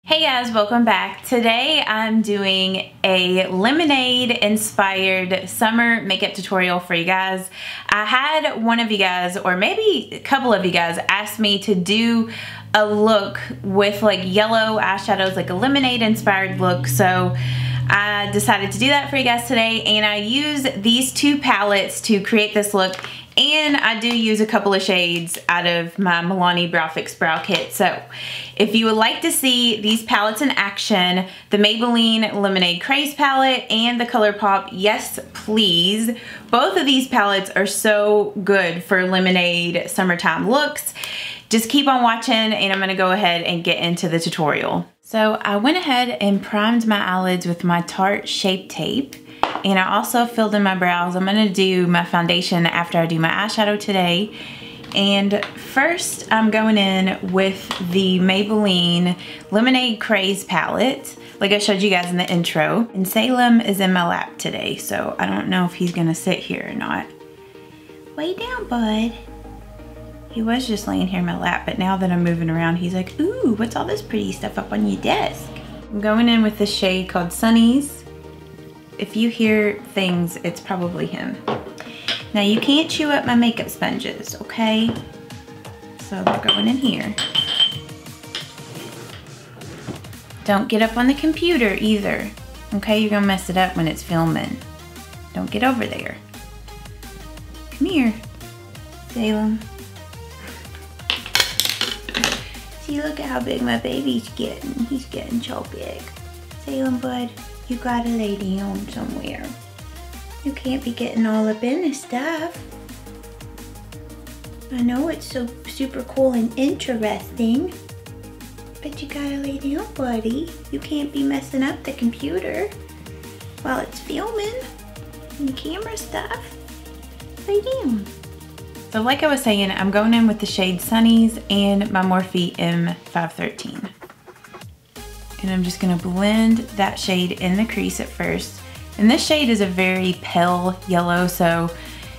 Hey guys, welcome back. Today I'm doing a lemonade inspired summer makeup tutorial for you guys. I had one of you guys, or maybe a couple of you guys, ask me to do a look with like yellow eyeshadows, like a lemonade inspired look. So I decided to do that for you guys today, and I use these two palettes to create this look. And I do use a couple of shades out of my Milani Brow Fix Brow Kit. So if you would like to see these palettes in action, the Maybelline Lemonade Craze palette and the ColourPop Yes Please, both of these palettes are so good for lemonade summertime looks. Just keep on watching, and I'm gonna go ahead and get into the tutorial. So I went ahead and primed my eyelids with my Tarte Shape Tape. And I also filled in my brows. I'm gonna do my foundation after I do my eyeshadow today. And first I'm going in with the Maybelline Lemonade Craze palette, like I showed you guys in the intro. And Salem is in my lap today, so I don't know if he's gonna sit here or not. Lay down, bud. He was just laying here in my lap, but now that I'm moving around, he's like, ooh, what's all this pretty stuff up on your desk? I'm going in with this shade called Sunnies. If you hear things, it's probably him. Now you can't chew up my makeup sponges, okay? So they're going in here. Don't get up on the computer either, okay? You're gonna mess it up when it's filming. Don't get over there. Come here, Salem. See, look at how big my baby's getting. He's getting so big. Salem, bud. You gotta lay down somewhere. You can't be getting all up in this stuff. I know it's so super cool and interesting, but you gotta lay down, buddy. You can't be messing up the computer while it's filming and the camera stuff. Lay down. So like I was saying, I'm going in with the shade Sunnies and my Morphe M513. And I'm just gonna blend that shade in the crease at first. And this shade is a very pale yellow, so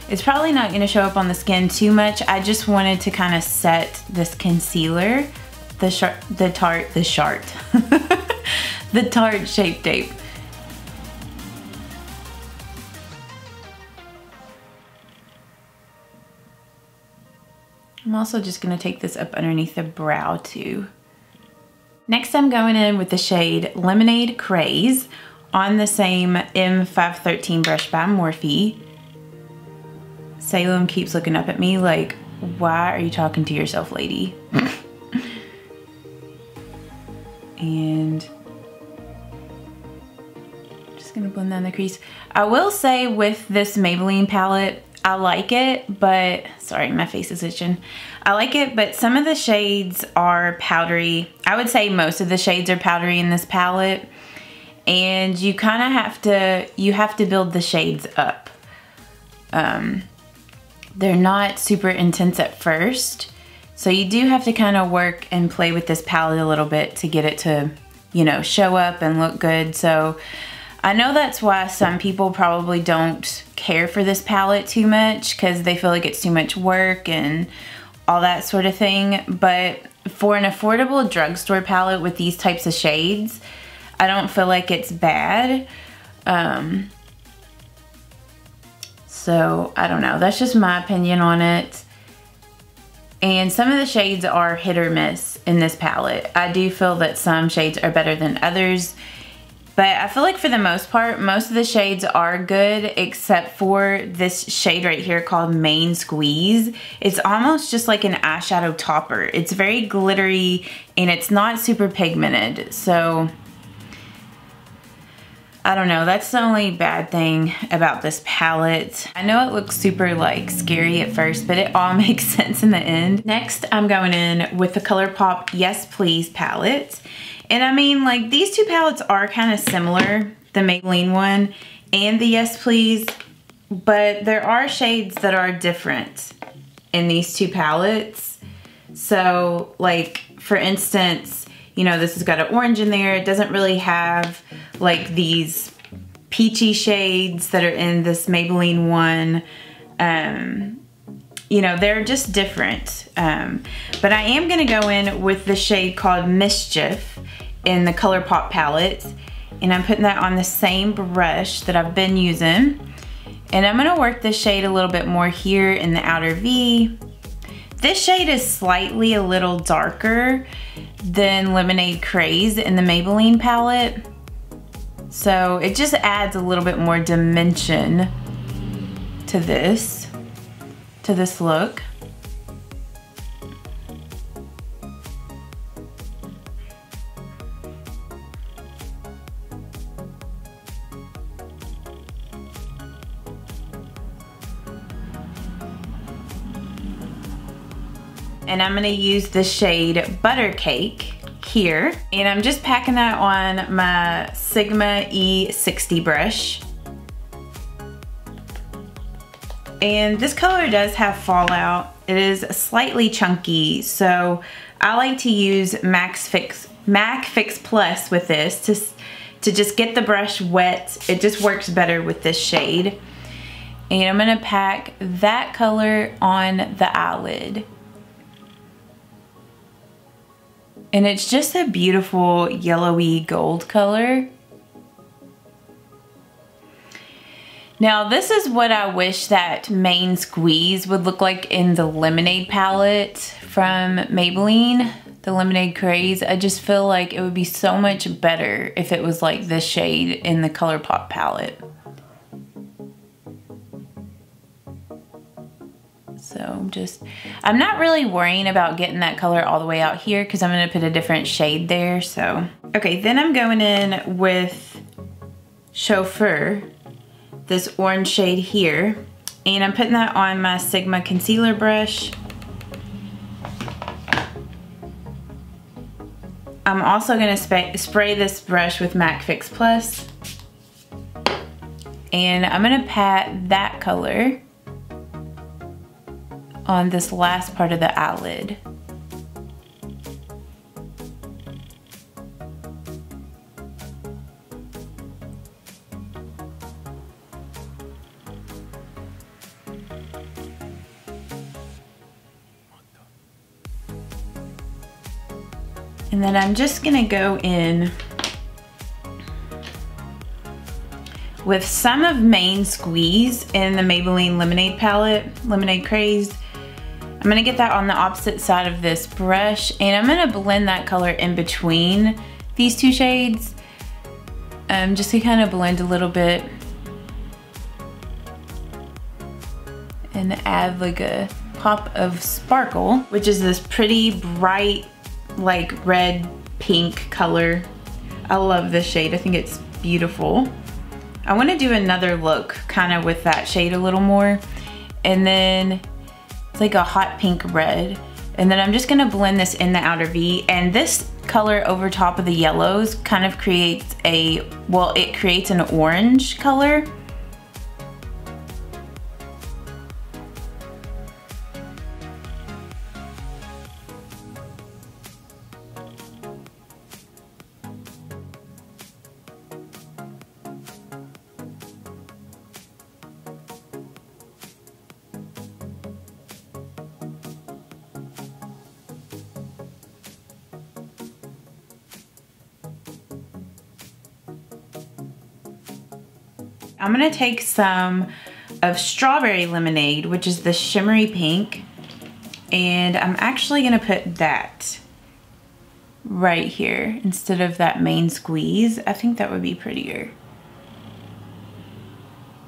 it's probably not gonna show up on the skin too much. I just wanted to kind of set this concealer, the Tarte Shape Tape. I'm also just gonna take this up underneath the brow too. Next, I'm going in with the shade Lemonade Craze on the same M513 brush by Morphe. Salem keeps looking up at me like, why are you talking to yourself, lady? And just gonna blend down the crease. I will say with this Maybelline palette, I like it, but, sorry, my face is itching. I like it, but some of the shades are powdery. I would say most of the shades are powdery in this palette, and you kind of have to build the shades up. They're not super intense at first, so you do have to kind of work and play with this palette a little bit to get it to, you know, show up and look good. So I know that's why some people probably don't care for this palette too much, because they feel like it's too much work and all that sort of thing. But for an affordable drugstore palette with these types of shades, I don't feel like it's bad. So I don't know, that's just my opinion on it. And some of the shades are hit or miss in this palette. I do feel that some shades are better than others, but I feel like for the most part, most of the shades are good, except for this shade right here called Main Squeeze. It's almost just like an eyeshadow topper. It's very glittery and it's not super pigmented. So I don't know, that's the only bad thing about this palette. I know it looks super like scary at first, but it all makes sense in the end. Next, I'm going in with the ColourPop Yes Please palette. And I mean, like, these two palettes are kind of similar, the Maybelline one and the Yes Please, but there are shades that are different in these two palettes. So, like, for instance, you know, this has got an orange in there. It doesn't really have, like, these peachy shades that are in this Maybelline one. You know, they're just different. But I am gonna go in with the shade called Mischief. in the ColourPop palette. And I'm putting that on the same brush that I've been using. And I'm gonna work this shade a little bit more here in the outer V. This shade is slightly a little darker than Lemonade Craze in the Maybelline palette. So it just adds a little bit more dimension to this look. And I'm gonna use the shade Butter Cake here. And I'm just packing that on my Sigma E60 brush. And this color does have fallout. It is slightly chunky, so I like to use MAC Fix Plus with this to just get the brush wet. It just works better with this shade. And I'm gonna pack that color on the eyelid. And it's just a beautiful yellowy gold color. Now this is what I wish that main squeeze would look like in the Lemonade palette from Maybelline, the Lemonade Craze. I just feel like it would be so much better if it was like this shade in the ColourPop palette. So I'm not really worrying about getting that color all the way out here because I'm gonna put a different shade there, so. Okay, then I'm going in with Chauffeur, this orange shade here, and I'm putting that on my Sigma concealer brush. I'm also gonna spray this brush with MAC Fix Plus, and I'm gonna pat that color on this last part of the eyelid. And then I'm just gonna go in with some of Main Squeeze in the Maybelline Lemonade palette, Lemonade Craze. I'm gonna get that on the opposite side of this brush, and I'm gonna blend that color in between these two shades, just to kind of blend a little bit and add like a pop of sparkle, which is this pretty bright, like red pink color. I love this shade, I think it's beautiful. I wanna do another look kind of with that shade a little more, and then it's like a hot pink red. And then I'm just gonna blend this in the outer V, and this color over top of the yellows kind of creates it creates an orange color. I'm gonna take some of Strawberry Lemonade, which is the shimmery pink, and I'm actually gonna put that right here instead of that Main Squeeze. I think that would be prettier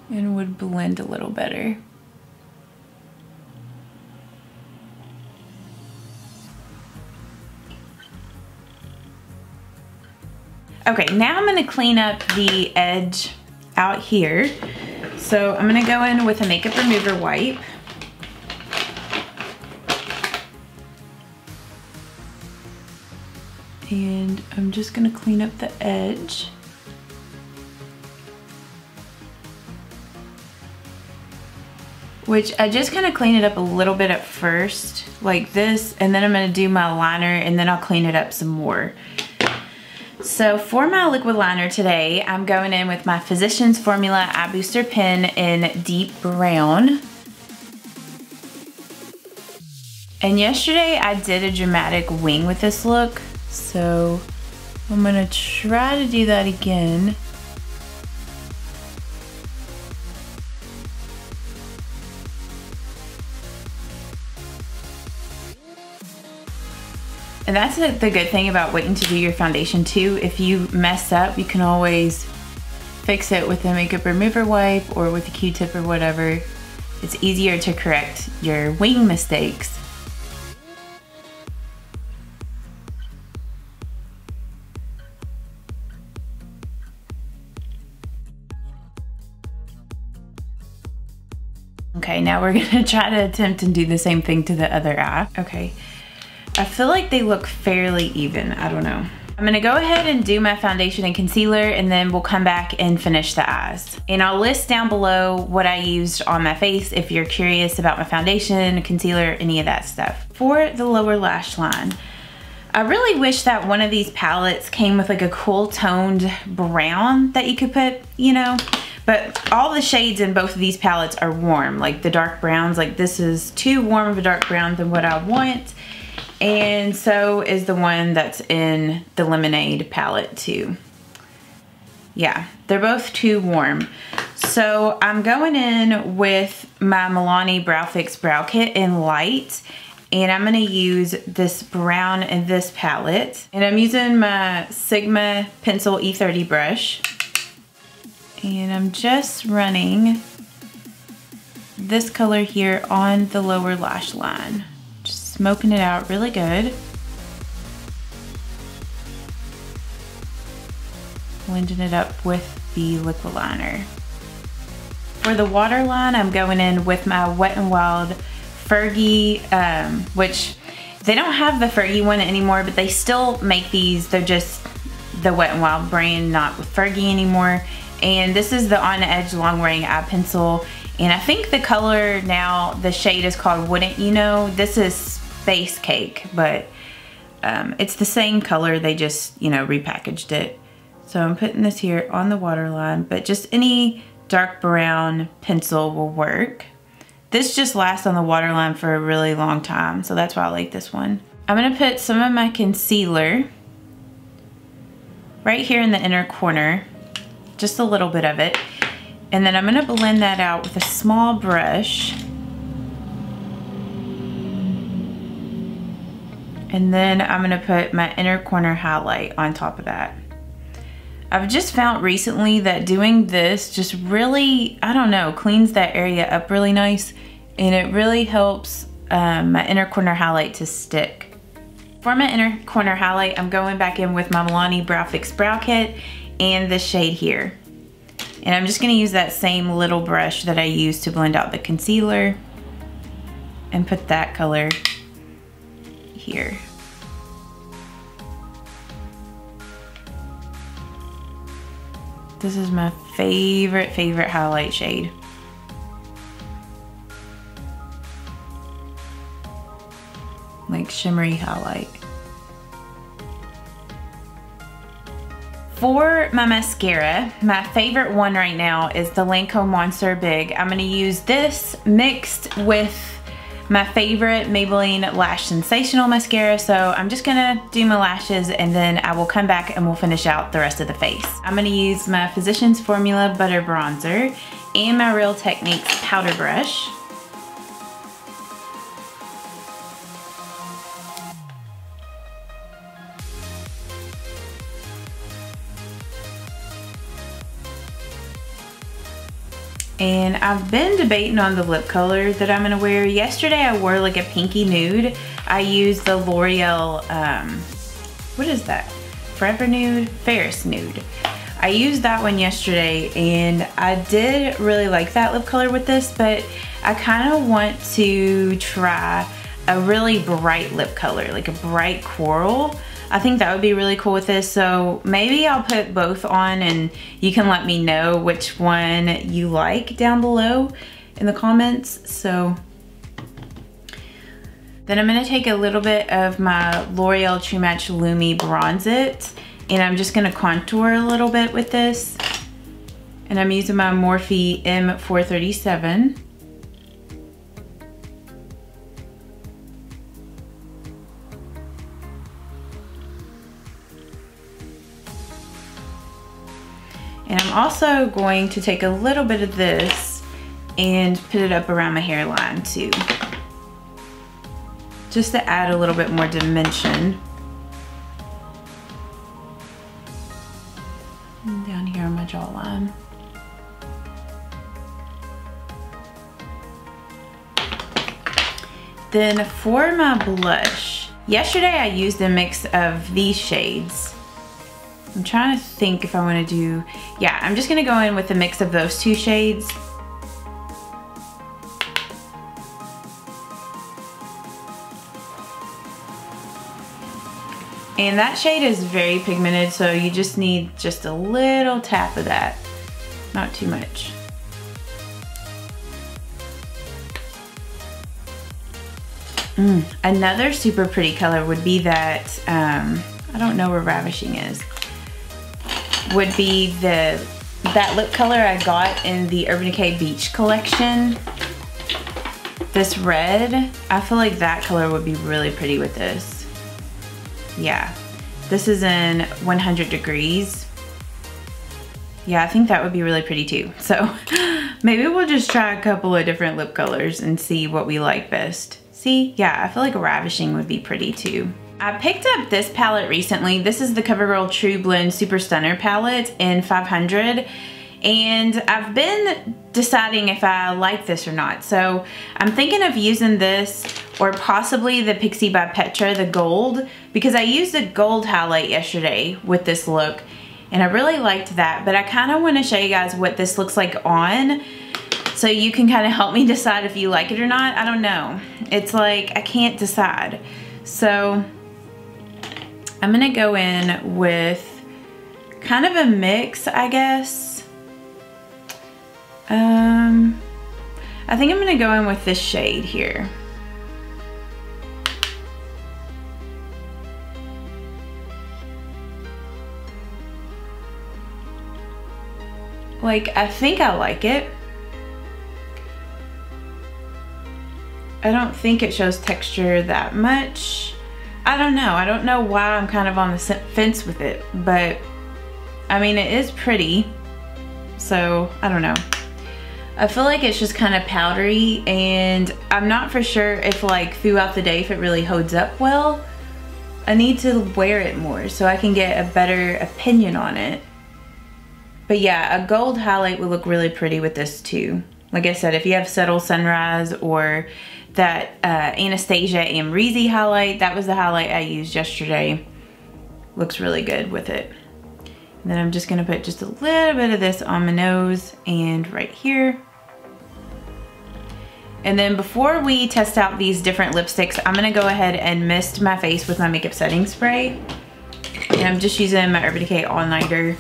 and would blend a little better. Okay, now I'm gonna clean up the edge out here. So I'm gonna go in with a makeup remover wipe. And I'm just gonna clean up the edge. Which I just kind of clean it up a little bit at first, like this, and then I'm gonna do my liner and then I'll clean it up some more. So for my liquid liner today, I'm going in with my Physicians Formula Eye Booster Pen in Deep Brown. And yesterday I did a dramatic wing with this look, so I'm gonna try to do that again. And that's the good thing about waiting to do your foundation too. If you mess up, you can always fix it with a makeup remover wipe or with a Q-tip or whatever. It's easier to correct your wing mistakes. Okay, now we're gonna try to attempt and do the same thing to the other eye. Okay, I feel like they look fairly even, I don't know. I'm gonna go ahead and do my foundation and concealer, and then we'll come back and finish the eyes. And I'll list down below what I used on my face if you're curious about my foundation, concealer, any of that stuff. For the lower lash line, I really wish that one of these palettes came with like a cool toned brown that you could put, you know, but all the shades in both of these palettes are warm, like the dark browns. Like this is too warm of a dark brown than what I want. And so is the one that's in the Lemonade palette too. Yeah, they're both too warm. So I'm going in with my Milani Brow Fix Brow Kit in light, and I'm gonna use this brown in this palette. And I'm using my Sigma Pencil E30 brush. And I'm just running this color here on the lower lash line. Smoking it out really good. Blending it up with the liquid liner. For the waterline, I'm going in with my Wet n Wild Fergie, which they don't have the Fergie one anymore, but they still make these. They're just the Wet n Wild brand, not with Fergie anymore. And this is the On Edge Long Wearing Eye Pencil. And I think the color now, the shade is called Wouldn't You Know. This is Space Cake, but it's the same color, they just, you know, repackaged it. So I'm putting this here on the waterline, but just any dark brown pencil will work. This just lasts on the waterline for a really long time, so that's why I like this one. I'm gonna put some of my concealer right here in the inner corner, just a little bit of it. And then I'm gonna blend that out with a small brush. And then I'm gonna put my inner corner highlight on top of that. I've just found recently that doing this just really, I don't know, cleans that area up really nice, and it really helps my inner corner highlight to stick. For my inner corner highlight, I'm going back in with my Milani Brow Fix Brow Kit and this shade here. And I'm just gonna use that same little brush that I used to blend out the concealer and put that color here. This is my favorite highlight shade. Like shimmery highlight. For my mascara, my favorite one right now is the Lancome Monster Big. I'm gonna use this mixed with my favorite Maybelline Lash Sensational mascara. So I'm just gonna do my lashes, and then I will come back and we'll finish out the rest of the face. I'm gonna use my Physicians Formula Butter Bronzer and my Real Techniques powder brush. And I've been debating on the lip color that I'm gonna wear. Yesterday I wore like a pinky nude. I used the L'Oreal, what is that? Forever Nude? Ferris Nude. I used that one yesterday, and I did really like that lip color with this, but I kind of want to try a really bright lip color, like a bright coral. I think that would be really cool with this, so maybe I'll put both on and you can let me know which one you like down below in the comments. So then I'm gonna take a little bit of my L'Oreal True Match Lumi Bronze It, and I'm just gonna contour a little bit with this. And I'm using my Morphe M437. And I'm also going to take a little bit of this and put it up around my hairline too. Just to add a little bit more dimension. And down here on my jawline. Then for my blush, yesterday I used a mix of these shades. I'm trying to think if I want to do, yeah, I'm just going to go in with a mix of those two shades. And that shade is very pigmented, so you just need just a little tap of that, not too much. Another super pretty color would be that, I don't know where Ravishing is, would be that lip color I got in the Urban Decay Beach collection. This red, I feel like that color would be really pretty with this. Yeah, this is in 100 Degrees. Yeah, I think that would be really pretty too. So maybe we'll just try a couple of different lip colors and see what we like best. See, yeah, I feel like Ravishing would be pretty too. I picked up this palette recently. This is the CoverGirl True Blend Super Stunner palette in 500. And I've been deciding if I like this or not. So I'm thinking of using this or possibly the Pixie by Petra, the gold, because I used a gold highlight yesterday with this look and I really liked that. But I kind of want to show you guys what this looks like on, so you can kind of help me decide if you like it or not. I don't know. It's like, I can't decide. So I'm gonna go in with kind of a mix, I guess. I think I'm gonna go in with this shade here. Like, I think I like it. I don't think it shows texture that much. I don't know. I don't know why I'm kind of on the fence with it, but I mean, it is pretty. So I don't know. I feel like it's just kind of powdery and I'm not for sure if like throughout the day if it really holds up well. I need to wear it more so I can get a better opinion on it. But yeah, a gold highlight would look really pretty with this too. Like I said, if you have Subtle Sunrise or that Anastasia Amrezy highlight, that was the highlight I used yesterday. Looks really good with it. And then I'm just gonna put just a little bit of this on my nose and right here. And then before we test out these different lipsticks, I'm gonna go ahead and mist my face with my makeup setting spray. And I'm just using my Urban Decay All Nighter.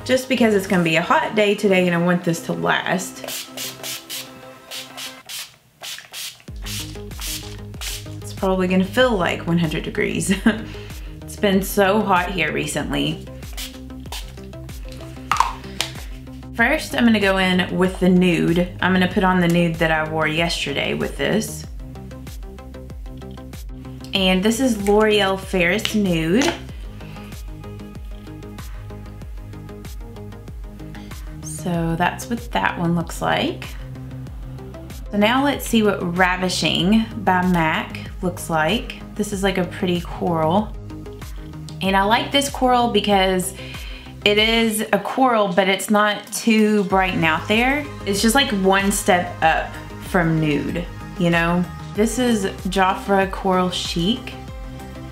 Just because it's gonna be a hot day today and I want this to last. It's probably gonna feel like 100 degrees. It's been so hot here recently. First, I'm gonna go in with the nude. I'm gonna put on the nude that I wore yesterday with this. And this is L'Oreal Ferris Nude. So that's what that one looks like. So now let's see what Ravishing by MAC looks like. This is like a pretty coral. And I like this coral because it is a coral, but it's not too bright and out there. It's just like one step up from nude, you know? This is Jafra Coral Chic,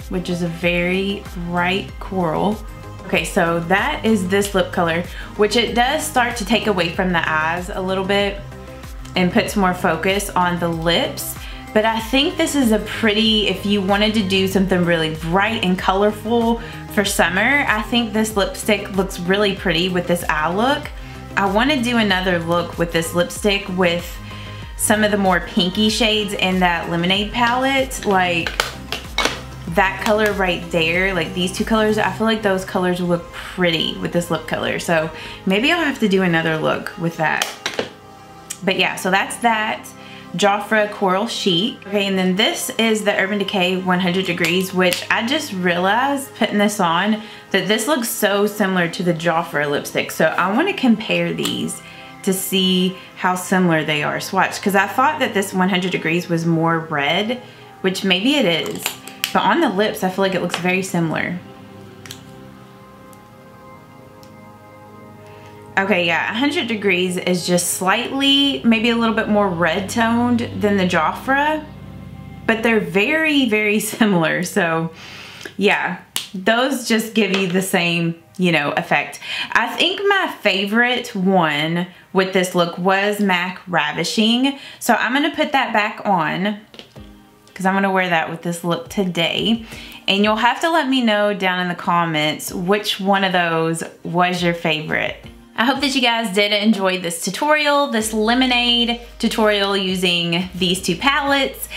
which is a very bright coral. Okay, so that is this lip color, which it does start to take away from the eyes a little bit and puts more focus on the lips. But I think this is a pretty, if you wanted to do something really bright and colorful for summer, I think this lipstick looks really pretty with this eye look. I want to do another look with this lipstick with some of the more pinky shades in that Lemonade palette, like that color right there, like these two colors. I feel like those colors look pretty with this lip color. So maybe I'll have to do another look with that. But yeah, so that's that. Jafra Coral Sheet. Okay, and then this is the Urban Decay 100 Degrees, which I just realized putting this on that this looks so similar to the Jafra lipstick. So I want to compare these to see how similar they are swatched, because I thought that this 100 Degrees was more red, which maybe it is, but on the lips I feel like it looks very similar. Okay, yeah, 100 Degrees is just slightly, maybe a little bit more red toned than the Jafra, but they're very, very similar. So yeah, those just give you the same, you know, effect. I think my favorite one with this look was MAC Ravishing. So I'm gonna put that back on because I'm gonna wear that with this look today. And you'll have to let me know down in the comments which one of those was your favorite. I hope that you guys did enjoy this tutorial, this lemonade tutorial using these two palettes,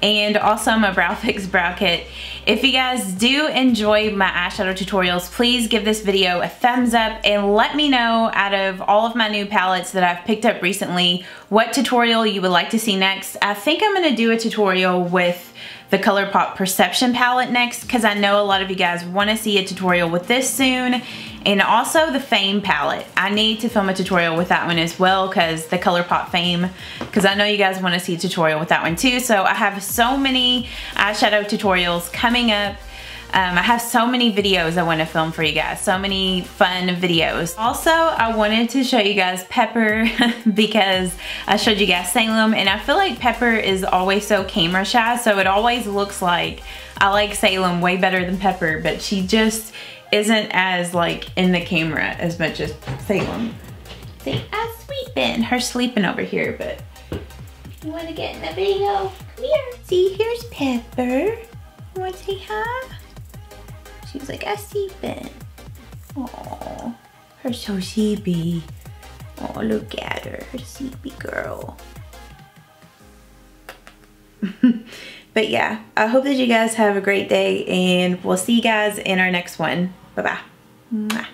and also my Brow Fix Brow Kit. If you guys do enjoy my eyeshadow tutorials, please give this video a thumbs up and let me know out of all of my new palettes that I've picked up recently, what tutorial you would like to see next. I think I'm gonna do a tutorial with the ColourPop Perception palette next, because I know a lot of you guys want to see a tutorial with this soon. And also the Fame palette. I need to film a tutorial with that one as well, because the ColourPop Fame, because I know you guys want to see a tutorial with that one too. So I have so many eyeshadow tutorials coming up. I have so many videos I want to film for you guys, so many fun videos. Also, I wanted to show you guys Pepper because I showed you guys Salem, and I feel like Pepper is always so camera shy, so it always looks like I like Salem way better than Pepper, but she just isn't as like in the camera as much as Salem. See, I'm sleeping. Her sleeping over here, but you want to get in the video? Come here. See, here's Pepper. You want to say hi? She was like, I sleeping. Oh, her so sleepy. Oh, look at her, her sleepy girl. But yeah, I hope that you guys have a great day, and we'll see you guys in our next one. Bye-bye.